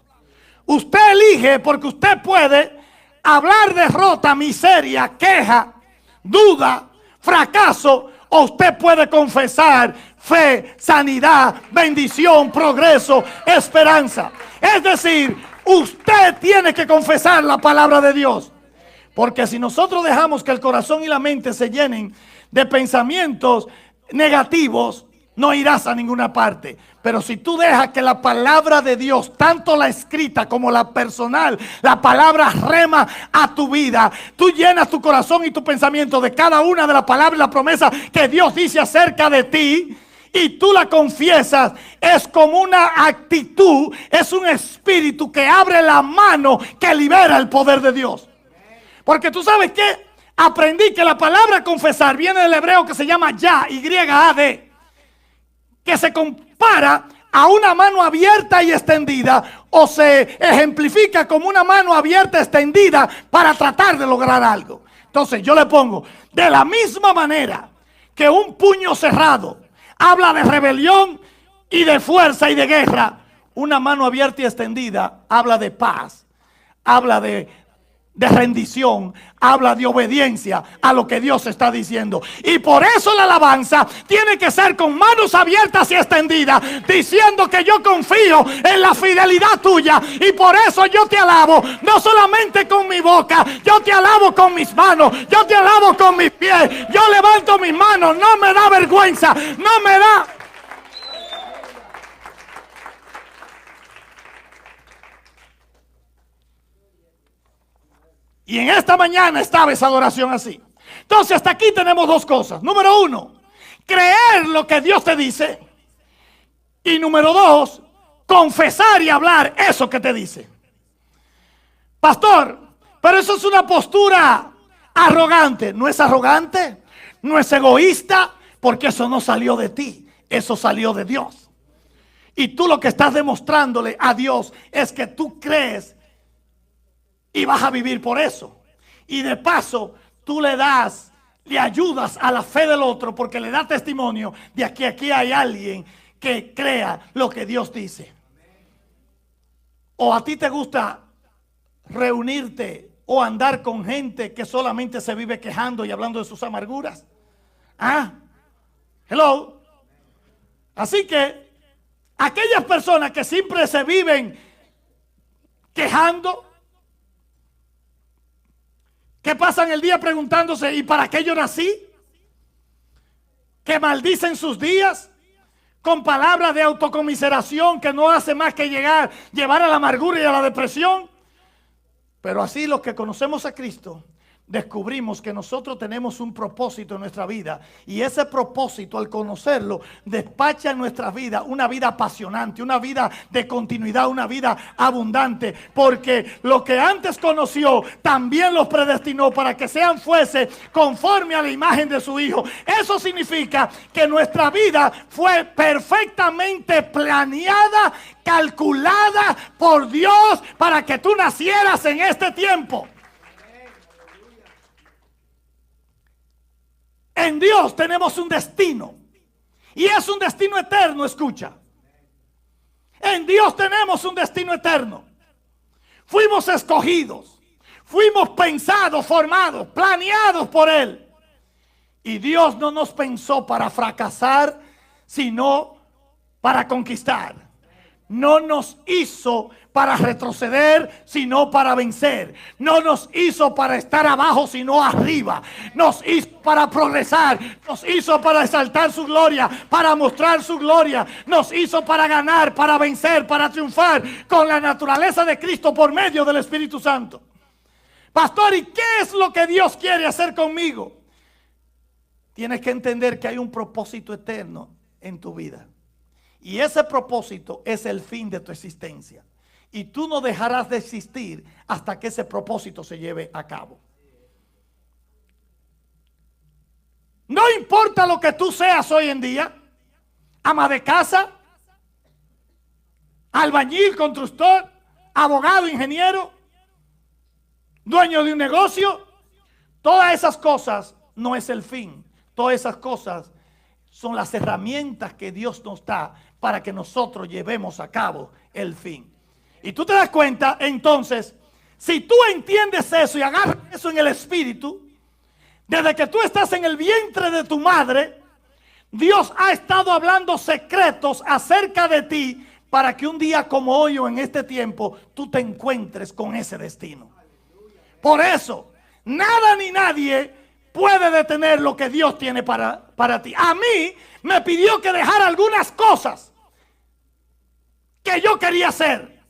Usted elige porque usted puede hablar derrota, miseria, queja, duda, fracaso, o usted puede confesar fe, sanidad, bendición, progreso, esperanza. Es decir, usted tiene que confesar la palabra de Dios. Porque si nosotros dejamos que el corazón y la mente se llenen de pensamientos negativos, no irás a ninguna parte. Pero si tú dejas que la palabra de Dios, tanto la escrita como la personal, la palabra rema a tu vida, tú llenas tu corazón y tu pensamiento de cada una de las palabras y la promesa que Dios dice acerca de ti, y tú la confiesas, es como una actitud, es un espíritu que abre la mano que libera el poder de Dios. Porque tú sabes que aprendí que la palabra confesar viene del hebreo que se llama ya, Y-A-D, que se compara a una mano abierta y extendida, o se ejemplifica como una mano abierta y extendida para tratar de lograr algo. Entonces yo le pongo, de la misma manera que un puño cerrado habla de rebelión y de fuerza y de guerra, una mano abierta y extendida habla de paz, habla de rendición, habla de obediencia a lo que Dios está diciendo. Y por eso la alabanza tiene que ser con manos abiertas y extendidas, diciendo que yo confío en la fidelidad tuya, y por eso yo te alabo, no solamente con mi boca, yo te alabo con mis manos, yo te alabo con mis pies, yo levanto mis manos, no me da vergüenza, no me da. Y en esta mañana estaba esa adoración así. Entonces hasta aquí tenemos dos cosas. Número uno, creer lo que Dios te dice. Y número dos, confesar y hablar eso que te dice. Pastor, pero eso es una postura arrogante. No es arrogante, no es egoísta, porque eso no salió de ti, eso salió de Dios. Y tú lo que estás demostrándole a Dios es que tú crees y vas a vivir por eso. Y de paso, tú le ayudas a la fe del otro, porque le da testimonio de que aquí hay alguien que crea lo que Dios dice. ¿O a ti te gusta reunirte o andar con gente que solamente se vive quejando y hablando de sus amarguras? Hello. Así que aquellas personas que siempre se viven quejando, que pasan el día preguntándose ¿y para qué yo nací?, que maldicen sus días con palabras de autocomiseración que no hace más que llevar a la amargura y a la depresión. Pero así los que conocemos a Cristo descubrimos que nosotros tenemos un propósito en nuestra vida, y ese propósito, al conocerlo, despacha en nuestra vida una vida apasionante, una vida de continuidad, una vida abundante, porque lo que antes conoció también los predestinó para que fuese conforme a la imagen de su Hijo. Eso significa que nuestra vida fue perfectamente planeada, calculada por Dios para que tú nacieras en este tiempo. En Dios tenemos un destino, y es un destino eterno. Escucha, en Dios tenemos un destino eterno. fuimos escogidos, fuimos pensados, formados, planeados por Él. Y Dios no nos pensó para fracasar, sino para conquistar. No nos hizo para retroceder, sino para vencer. No nos hizo para estar abajo, sino arriba. Nos hizo para progresar. Nos hizo para exaltar su gloria, para mostrar su gloria. Nos hizo para ganar, para vencer, para triunfar con la naturaleza de Cristo por medio del Espíritu Santo. Pastor, ¿y qué es lo que Dios quiere hacer conmigo? Tienes que entender que hay un propósito eterno en tu vida. Y ese propósito es el fin de tu existencia. Y tú no dejarás de existir hasta que ese propósito se lleve a cabo. No importa lo que tú seas hoy en día, ama de casa, albañil, constructor, abogado, ingeniero, dueño de un negocio, todas esas cosas no es el fin. Todas esas cosas son las herramientas que Dios nos da para que nosotros llevemos a cabo el fin. Y tú te das cuenta, entonces, si tú entiendes eso y agarras eso en el espíritu, desde que tú estás en el vientre de tu madre, Dios ha estado hablando secretos acerca de ti para que un día como hoy o en este tiempo tú te encuentres con ese destino. Por eso, nada ni nadie puede detener lo que Dios tiene para ti. A mí me pidió que dejara algunas cosas que yo quería hacer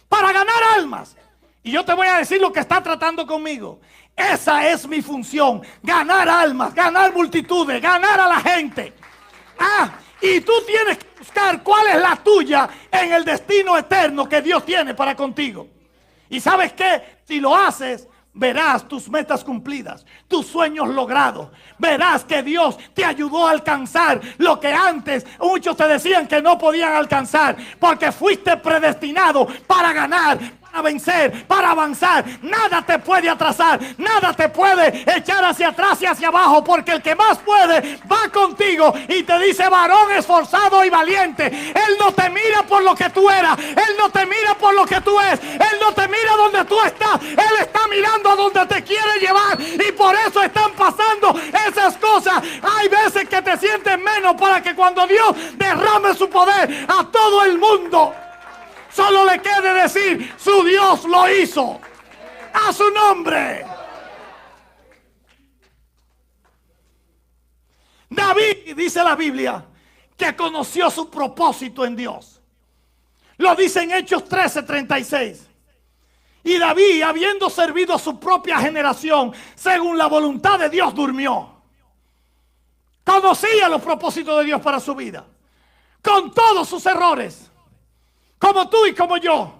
para ganar almas. Y yo te voy a decir lo que está tratando conmigo. Esa es mi función: ganar almas, ganar multitudes, ganar a la gente. Y tú tienes que buscar cuál es la tuya en el destino eterno que Dios tiene para contigo. Y ¿sabes qué? Si lo haces, verás tus metas cumplidas, tus sueños logrados. Verás que Dios te ayudó a alcanzar lo que antes muchos te decían que no podían alcanzar, porque fuiste predestinado para ganar, para vencer, para avanzar. Nada te puede atrasar, nada te puede echar hacia atrás y hacia abajo, porque el que más puede va contigo y te dice: varón esforzado y valiente. Él no te mira por lo que tú eras, Él no te mira por lo que tú eres, Él no te mira donde tú estás, Él está mirando a donde te quiere llevar. Y por eso están pasando esas cosas. Hay veces que te sientes menos, para que cuando Dios derrame su poder a todo el mundo, solo le quede decir: su Dios lo hizo. A su nombre. David, dice la Biblia, que conoció su propósito en Dios. Lo dice en Hechos 13:36. Y David, habiendo servido a su propia generación según la voluntad de Dios, durmió. Conocía los propósitos de Dios para su vida, con todos sus errores, como tú y como yo.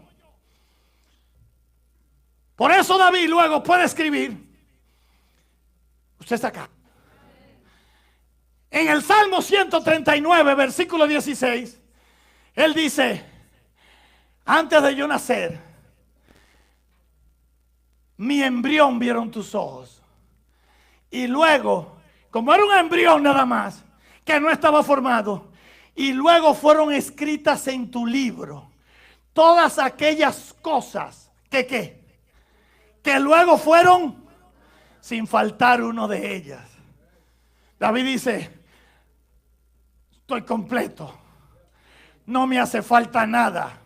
Por eso David luego puede escribir, usted está acá, en el Salmo 139, versículo 16, él dice: antes de yo nacer, mi embrión vieron tus ojos. Y luego, como era un embrión nada más, que no estaba formado, y luego fueron escritas en tu libro todas aquellas cosas que luego fueron, sin faltar uno de ellas. David dice: estoy completo, no me hace falta nada.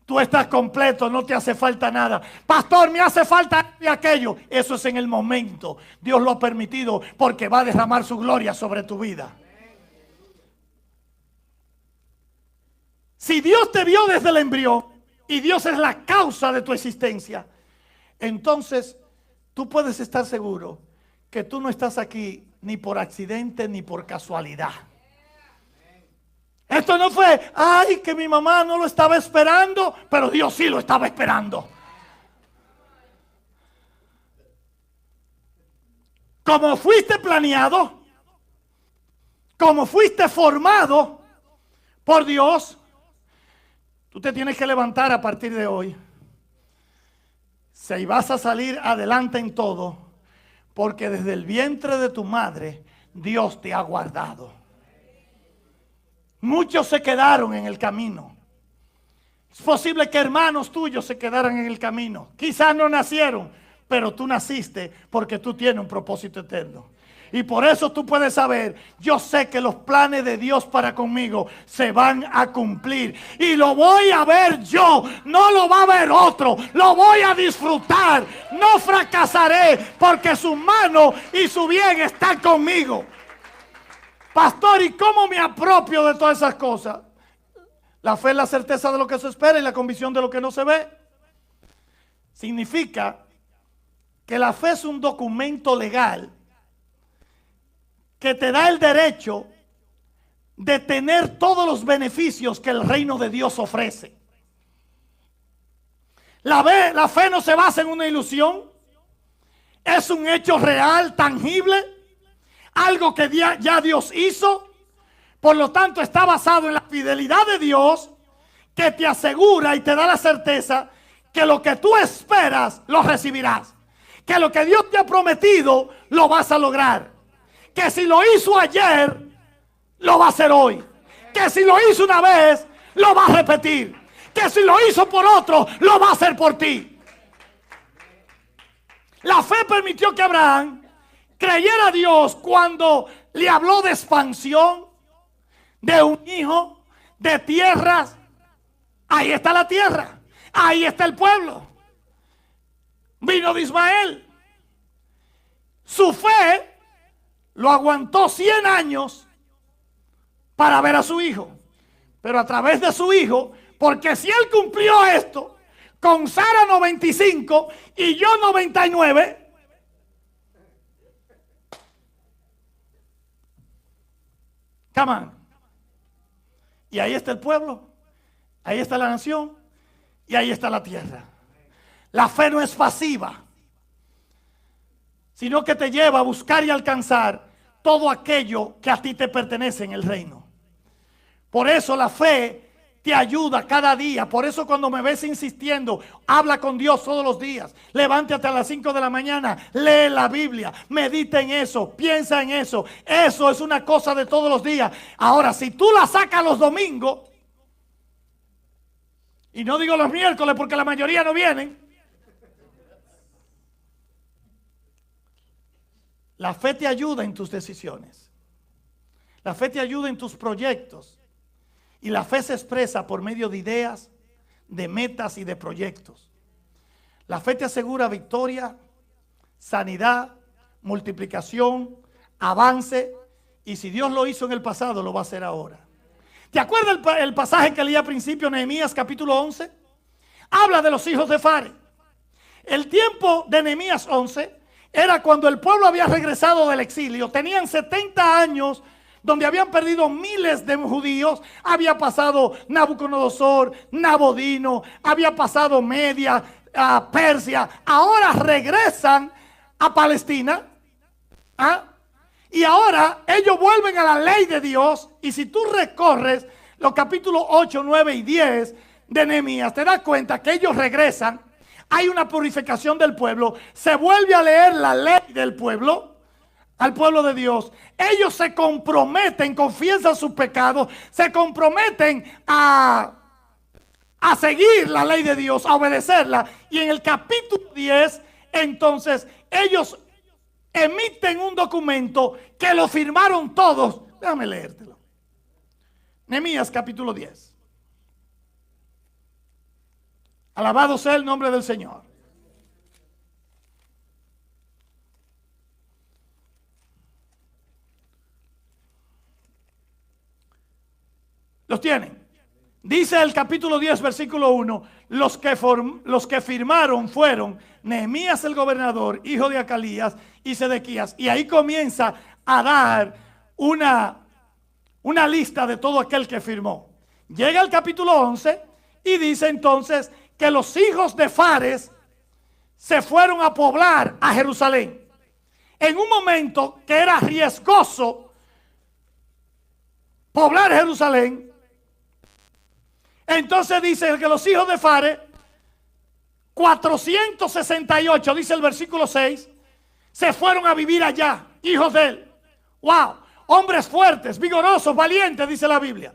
Tú estás completo, no te hace falta nada. Pastor, me hace falta aquello. Eso es en el momento. Dios lo ha permitido porque va a derramar su gloria sobre tu vida. Si Dios te vio desde el embrión y Dios es la causa de tu existencia, entonces tú puedes estar seguro que tú no estás aquí ni por accidente ni por casualidad. Esto no fue: ay, que mi mamá no lo estaba esperando, pero Dios sí lo estaba esperando. Como fuiste planeado, como fuiste formado por Dios, tú te tienes que levantar a partir de hoy. Si vas a salir adelante en todo, porque desde el vientre de tu madre Dios te ha guardado. Muchos se quedaron en el camino. Es posible que hermanos tuyos se quedaran en el camino. Quizás no nacieron, pero tú naciste porque tú tienes un propósito eterno. Y por eso tú puedes saber, yo sé que los planes de Dios para conmigo se van a cumplir. Y lo voy a ver yo, no lo va a ver otro. Lo voy a disfrutar. No fracasaré porque su mano y su bien están conmigo. Pastor, ¿y cómo me apropio de todas esas cosas? La fe es la certeza de lo que se espera y la convicción de lo que no se ve. Significa que la fe es un documento legal que te da el derecho de tener todos los beneficios que el reino de Dios ofrece. La fe no se basa en una ilusión, es un hecho real, tangible, algo que ya Dios hizo. Por lo tanto, está basado en la fidelidad de Dios, que te asegura y te da la certeza que lo que tú esperas lo recibirás, que lo que Dios te ha prometido lo vas a lograr. Que si lo hizo ayer, lo va a hacer hoy. Que si lo hizo una vez, lo va a repetir. Que si lo hizo por otro, lo va a hacer por ti. La fe permitió que Abraham creyera a Dios cuando le habló de expansión, de un hijo, de tierras. Ahí está la tierra, ahí está el pueblo. Vino de Ismael. Su fe lo aguantó 100 años para ver a su hijo. Pero a través de su hijo, porque si él cumplió esto con Sara 95 y yo 99, come on. Y ahí está el pueblo, ahí está la nación y ahí está la tierra. La fe no es pasiva, sino que te lleva a buscar y alcanzar todo aquello que a ti te pertenece en el reino. Por eso la fe te ayuda cada día. Por eso cuando me ves insistiendo, habla con Dios todos los días. Levántate a las 5 de la mañana, lee la Biblia, medita en eso, piensa en eso. Eso es una cosa de todos los días. Ahora, si tú la sacas los domingos, y no digo los miércoles porque la mayoría no vienen, la fe te ayuda en tus decisiones. La fe te ayuda en tus proyectos. Y la fe se expresa por medio de ideas, de metas y de proyectos. La fe te asegura victoria, sanidad, multiplicación, avance. Y si Dios lo hizo en el pasado, lo va a hacer ahora. ¿Te acuerdas el pasaje que leí al principio, Nehemías capítulo 11? Habla de los hijos de Fares. El tiempo de Nehemías 11 era cuando el pueblo había regresado del exilio. Tenían 70 años donde habían perdido miles de judíos. Había pasado Nabucodonosor, Nabodino, había pasado Media, Persia. Ahora regresan a Palestina. Y ahora ellos vuelven a la ley de Dios. Y si tú recorres los capítulos 8, 9 y 10 de Nehemías, te das cuenta que ellos regresan. Hay una purificación del pueblo. Se vuelve a leer la ley del pueblo, al pueblo de Dios. Ellos se comprometen, confiesan sus pecados, se comprometen a seguir la ley de Dios, a obedecerla. Y en el capítulo 10, entonces, ellos emiten un documento que lo firmaron todos. Déjame leértelo. Nehemías capítulo 10. Alabado sea el nombre del Señor. Los tienen. Dice el capítulo 10, versículo 1, los que firmaron fueron Nehemías el gobernador, hijo de Acalías, y Sedequías. Y ahí comienza a dar una lista de todo aquel que firmó. Llega el capítulo 11 y dice entonces que los hijos de Fares se fueron a poblar a Jerusalén. En un momento que era riesgoso poblar Jerusalén, entonces dice que los hijos de Fares, 468, dice el versículo 6, se fueron a vivir allá, hijos de él. Wow, hombres fuertes, vigorosos, valientes, dice la Biblia.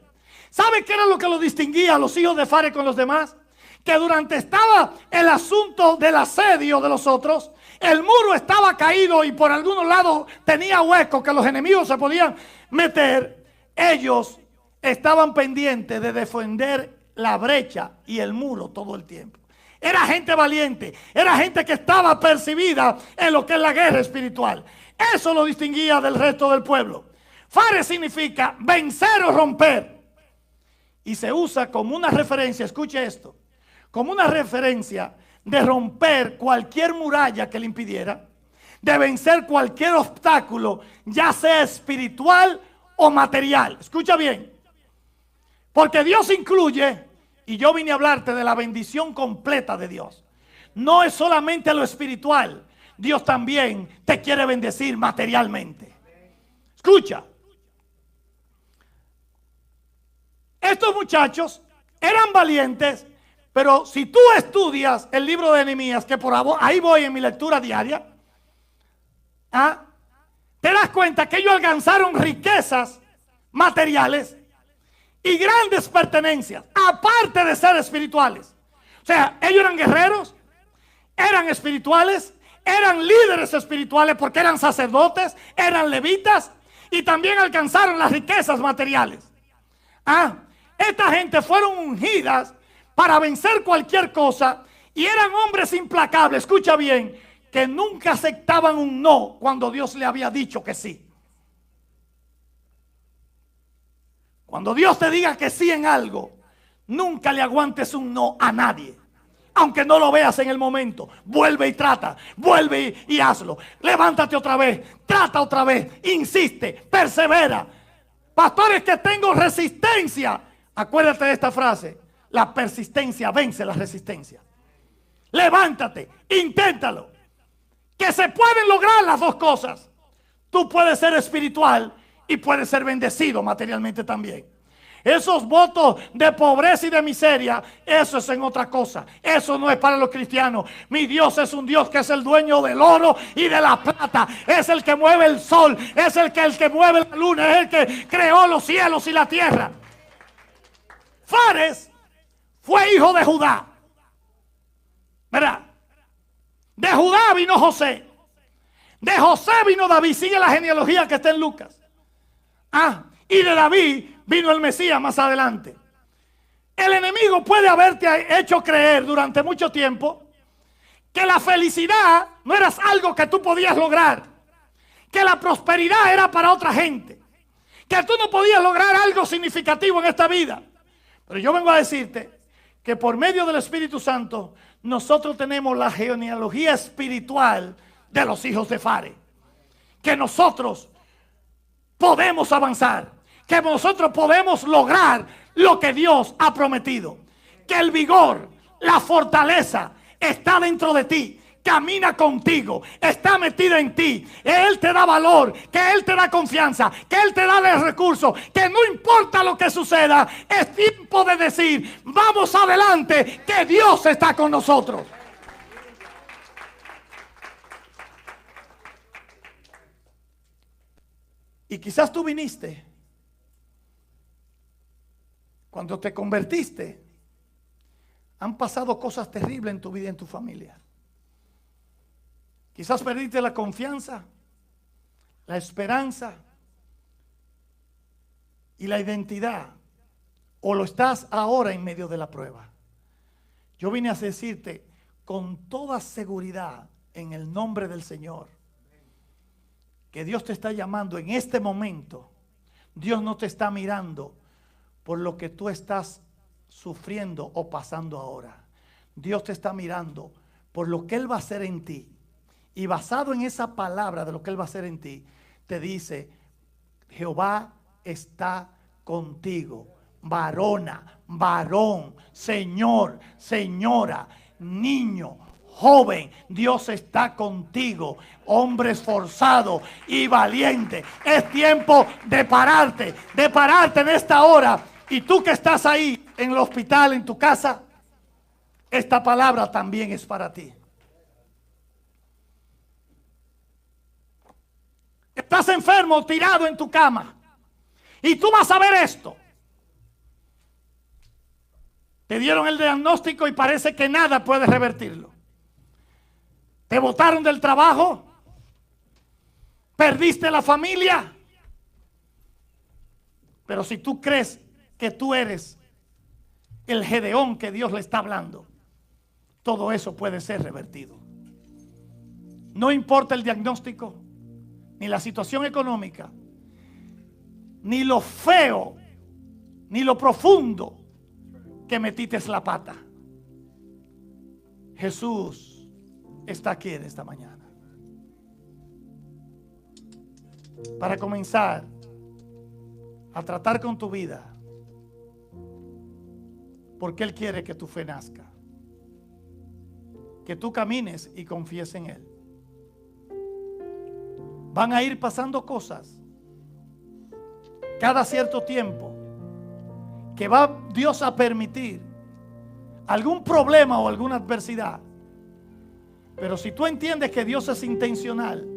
¿Sabe qué era lo que lo distinguía a los hijos de Fares con los demás? Que durante estaba el asunto del asedio de los otros, el muro estaba caído y por algunos lados tenía huecos que los enemigos se podían meter. Ellos estaban pendientes de defender la brecha y el muro todo el tiempo. Era gente valiente, era gente que estaba percibida en lo que es la guerra espiritual. Eso lo distinguía del resto del pueblo. Fares significa vencer o romper. Y se usa como una referencia, escuche esto, como una referencia de romper cualquier muralla que le impidiera, de vencer cualquier obstáculo, ya sea espiritual o material. Escucha bien, porque Dios incluye, y yo vine a hablarte de la bendición completa de Dios. No es solamente lo espiritual, Dios también te quiere bendecir materialmente. Escucha, estos muchachos eran valientes, pero si tú estudias el libro de Nehemías, que por ahí voy en mi lectura diaria, te das cuenta que ellos alcanzaron riquezas materiales y grandes pertenencias, aparte de ser espirituales. O sea, ellos eran guerreros, eran espirituales, eran líderes espirituales porque eran sacerdotes, eran levitas y también alcanzaron las riquezas materiales. Esta gente fueron ungidas para vencer cualquier cosa y eran hombres implacables, escucha bien, que nunca aceptaban un no cuando Dios le había dicho que sí. Cuando Dios te diga que sí en algo, nunca le aguantes un no a nadie. Aunque no lo veas en el momento, vuelve y trata, vuelve y hazlo. Levántate otra vez, trata otra vez, insiste, persevera. Pastores, que tengo resistencia. Acuérdate de esta frase: la persistencia vence la resistencia. Levántate, inténtalo. Que se pueden lograr las dos cosas. Tú puedes ser espiritual y puedes ser bendecido materialmente también. Esos votos de pobreza y de miseria, eso es en otra cosa. Eso no es para los cristianos. Mi Dios es un Dios que es el dueño del oro y de la plata. Es el que mueve el sol, es el que mueve la luna, es el que creó los cielos y la tierra. Fares fue hijo de Judá, ¿verdad? De Judá vino José, de José vino David. Sigue la genealogía que está en Lucas. Y de David vino el Mesías más adelante. El enemigo puede haberte hecho creer durante mucho tiempo que la felicidad no era algo que tú podías lograr, que la prosperidad era para otra gente, que tú no podías lograr algo significativo en esta vida. Pero yo vengo a decirte que por medio del Espíritu Santo nosotros tenemos la genealogía espiritual de los hijos de Fares, que nosotros podemos avanzar, que nosotros podemos lograr lo que Dios ha prometido, que el vigor, la fortaleza está dentro de ti, camina contigo, está metida en ti. Él te da valor, que Él te da confianza, que Él te da los recursos, que no importa lo que suceda, es tiempo de decir: vamos adelante, que Dios está con nosotros. Y quizás tú viniste, cuando te convertiste, han pasado cosas terribles en tu vida y en tu familia. Quizás perdiste la confianza, la esperanza y la identidad, o lo estás ahora en medio de la prueba. Yo vine a decirte con toda seguridad, en el nombre del Señor, que Dios te está llamando en este momento. Dios no te está mirando por lo que tú estás sufriendo o pasando ahora. Dios te está mirando por lo que Él va a hacer en ti. Y basado en esa palabra de lo que Él va a hacer en ti, te dice: Jehová está contigo. Varona, varón, señor, señora, niño, joven, Dios está contigo. Hombre esforzado y valiente. Es tiempo de pararte en esta hora. Y tú que estás ahí en el hospital, en tu casa, esta palabra también es para ti. Estás enfermo, tirado en tu cama, y tú vas a ver esto. Te dieron el diagnóstico y parece que nada puede revertirlo. Te botaron del trabajo. Perdiste la familia. Pero si tú crees que tú eres el Gedeón que Dios le está hablando, todo eso puede ser revertido. No importa el diagnóstico, ni la situación económica, ni lo feo, ni lo profundo que metiste la pata. Jesús está aquí en esta mañana para comenzar a tratar con tu vida, porque Él quiere que tu fe nazca, que tú camines y confíes en Él. Van a ir pasando cosas cada cierto tiempo que va Dios a permitir algún problema o alguna adversidad. Pero si tú entiendes que Dios es intencional,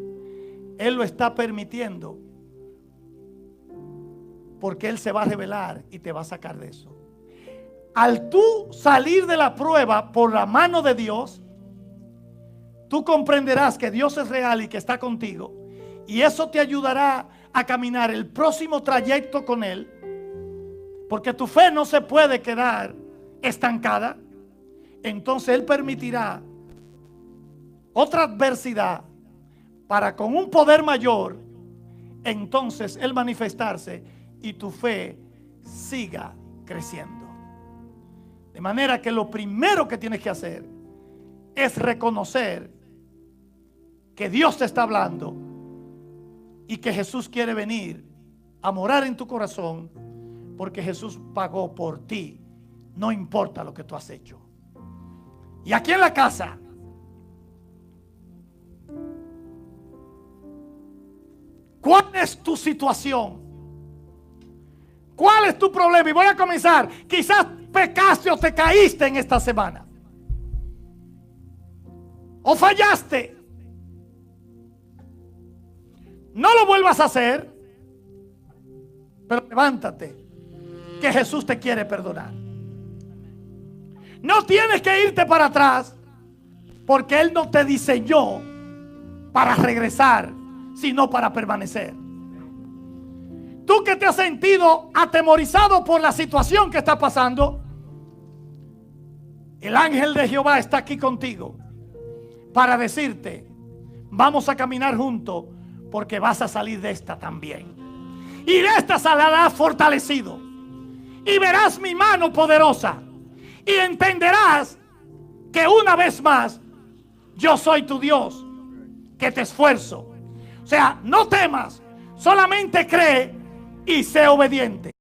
Él lo está permitiendo porque Él se va a revelar y te va a sacar de eso. Al tú salir de la prueba por la mano de Dios, tú comprenderás que Dios es real y que está contigo, y eso te ayudará a caminar el próximo trayecto con Él, porque tu fe no se puede quedar estancada. Entonces Él permitirá otra adversidad para, con un poder mayor, entonces Él manifestarse y tu fe siga creciendo. De manera que lo primero que tienes que hacer es reconocer que Dios te está hablando y que Jesús quiere venir a morar en tu corazón, porque Jesús pagó por ti, no importa lo que tú has hecho. Y aquí en la casa, ¿cuál es tu situación? ¿Cuál es tu problema? Y voy a comenzar. Quizás pecaste o te caíste en esta semana, o fallaste. No lo vuelvas a hacer, pero levántate, que Jesús te quiere perdonar. No tienes que irte para atrás, porque Él no te diseñó para regresar, sino para permanecer. Tú que te has sentido atemorizado por la situación que está pasando, el ángel de Jehová está aquí contigo para decirte: vamos a caminar juntos, porque vas a salir de esta también. Y de esta saldrás fortalecido. Y verás mi mano poderosa. Y entenderás que una vez más yo soy tu Dios, que te esfuerzo. O sea, no temas, solamente cree y sé obediente.